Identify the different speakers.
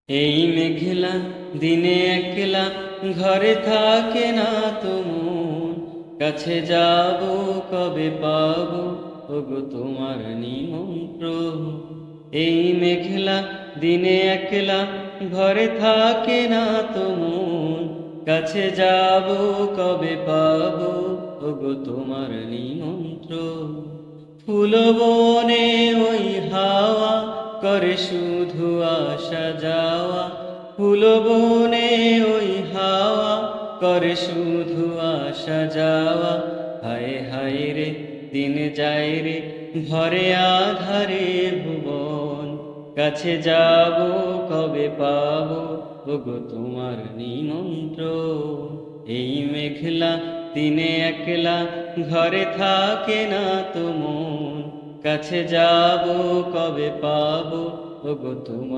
Speaker 1: এই মেঘলা দিনে একলা ঘরে থাকে না তো মন, কাছে যাব কবে পাবো ওগো তোমার নিমন্ত্রণ। এই মেঘলা দিনে একলা ঘরে থাকে না তো মন, কাছে যাব কবে পাবো ওগো তোমার নিমন্ত্রণ। ফুল বনে ওই হাওয়া করে শুধু আসা যাওয়া, ফুল বনে ওই হাওয়া করে শুধু আসা যাওয়া। হায় হায় রে দিন যায় রে ভরে আধারে ভুবন, কাছে যাব কবে পাবো ওগো তোমার নিমন্ত্রণ। এই মেঘলা দিনে একলা ঘরে থাকে না তো মন, কাছে যাব কবে পাবো ওগো তোমার